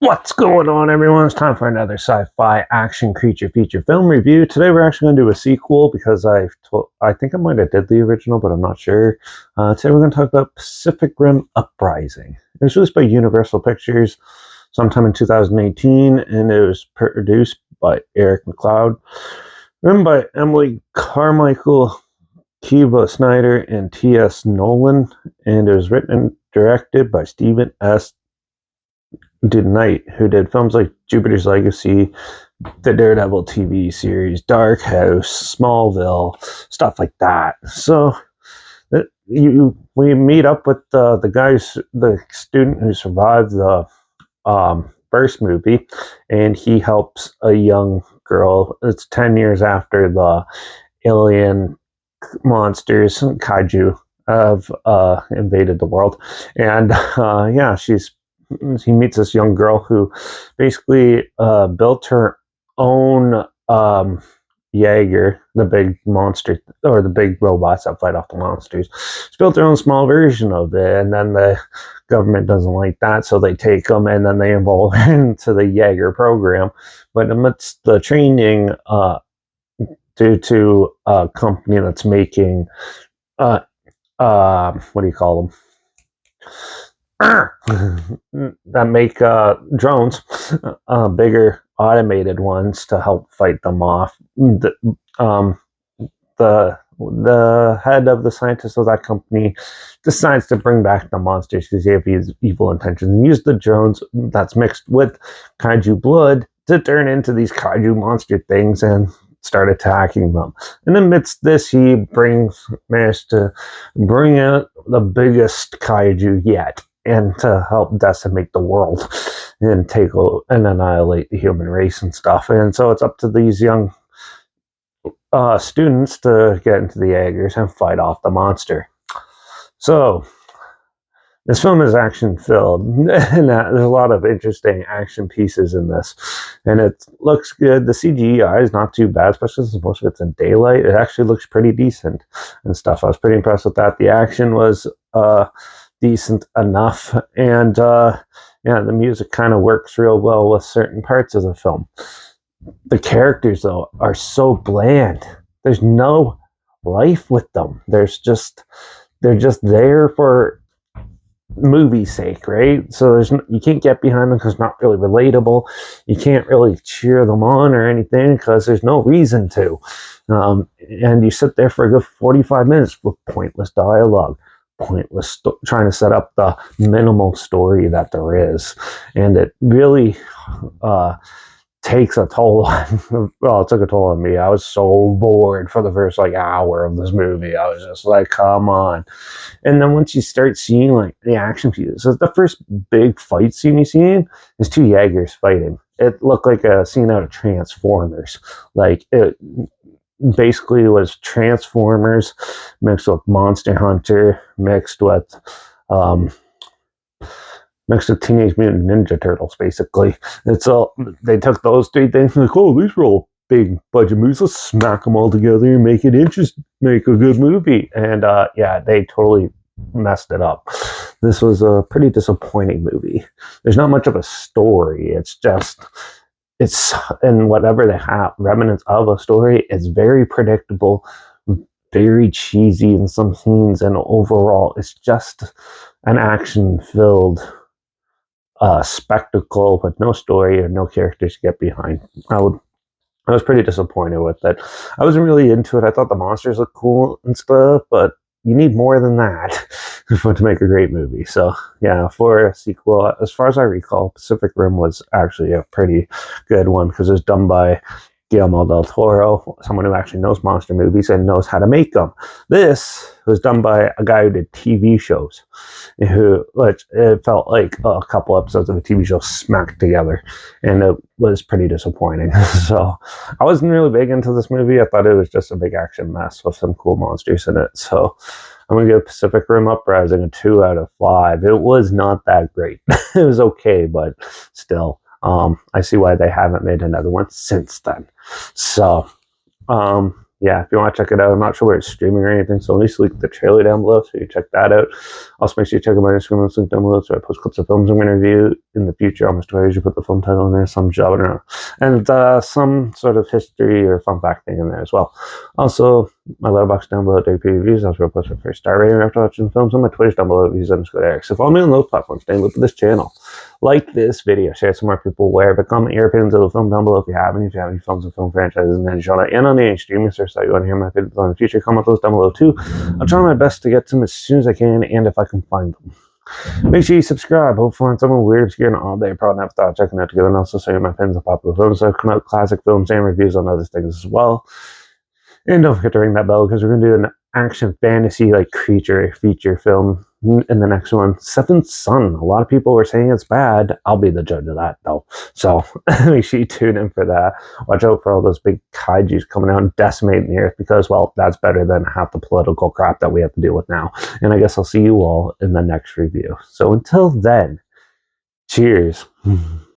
What's going on, everyone? It's time for another sci-fi action creature feature film review. Today we're actually going to do a sequel because I think I might have did the original, but I'm not sure. Today we're going to talk about Pacific Rim Uprising. It was released by Universal Pictures sometime in 2018, and it was produced by Eric McLeod, written by Emily Carmichael, Kiva Snyder, and T.S. Nolan, and it was written and directed by Stephen S. Knight, who did films like Jupiter's Legacy, the Daredevil TV series, Dark House, Smallville, stuff like that. So we meet up with the student who survived the first movie, and he helps a young girl. It's 10 years after the alien monsters, kaiju, have invaded the world, and he meets this young girl who basically built her own Jaeger, the big monster, or the big robots that fight off the monsters. She's built their own small version of it, and then the government doesn't like that, so they take them and then they involve into the Jaeger program. But amidst the training, due to a company that's making, what do you call them? That make drones, bigger automated ones to help fight them off. The head of the scientists of that company decides to bring back the monsters because they have these evil intentions and use the drones that's mixed with kaiju blood to turn into these kaiju monster things and start attacking them. And amidst this, he managed to bring out the biggest kaiju yet, and to help decimate the world and annihilate the human race and stuff. And so it's up to these young students to get into the Jaegers and fight off the monster. So this film is action filled, and there's a lot of interesting action pieces in this, and it looks good. The CGI is not too bad, especially since most of it's in daylight. It actually looks pretty decent and stuff. I was pretty impressed with that. The action was decent enough, and the music kind of works real well with certain parts of the film. The characters, though, are so bland. There's no life with them. They're just there for movie's sake, right? So you can't get behind them because it's not really relatable. You can't really cheer them on or anything because there's no reason to. And you sit there for a good 45 minutes with pointless dialogue, trying to set up the minimal story that there is, and it really takes a toll on. Well, it took a toll on me. I was so bored for the first hour of this movie. I was just like, come on. And then once you start seeing the action pieces, so the first big fight scene you see is two Jaegers fighting. It looked like a scene out of Transformers. It basically was Transformers mixed with Monster Hunter, mixed with Teenage Mutant Ninja Turtles. Basically, they took those three things and these are all big budget movies. Let's smack them all together and make it interesting, make a good movie. And they totally messed it up. This was a pretty disappointing movie. There's not much of a story. And whatever they have remnants of a story is very predictable, very cheesy in some scenes, and overall it's just an action filled spectacle with no story or no characters to get behind. I was pretty disappointed with it. I wasn't really into it. I thought the monsters looked cool and stuff, but you need more than that to make a great movie. So yeah, for a sequel, as far as I recall, Pacific Rim was actually a pretty good one because it was done by Guillermo del Toro, someone who actually knows monster movies and knows how to make them. This was done by a guy who did TV shows, which it felt like a couple episodes of a TV show smacked together, and it was pretty disappointing. So I wasn't really big into this movie. I thought it was just a big action mess with some cool monsters in it. So I'm going to give Pacific Rim Uprising a 2 out of 5. It was not that great. It was okay, but still. I see why they haven't made another one since then. So, yeah, if you want to check it out, I'm not sure where it's streaming or anything, so at least link the trailer down below so you check that out. Also, make sure you check out my Instagram links link down below so I post clips of films I'm going to review in the future. Almost always you put the film title in there, some genre, and some sort of history or fun fact thing in there as well. Also, my Letterbox down below, daily reviews. I'll post my first star rating after watching films, on my Twitter's down below. Reviews underscore Eric. So follow me on those platforms. Stay with this channel. Like this video, share some more people aware, but comment your opinions of the film down below if you have any films and film franchises in any genre, and on any streaming source that you want to hear my opinions on in the future, comment those down below too. I'll try my best to get to them as soon as I can, and if I can find them. Make sure you subscribe. Hopefully find someone weird, obscure, and all day. Probably never thought checking out together, and also share my opinions on popular films. So I come out classic films and reviews on other things as well. And don't forget to ring that bell because we're going to do an action fantasy like creature feature film in the next one. Seventh Son. A lot of people were saying it's bad. I'll be the judge of that though. So make sure you tune in for that. Watch out for all those big kaijus coming out and decimating the earth because, well, that's better than half the political crap that we have to deal with now. And I guess I'll see you all in the next review. So until then, cheers.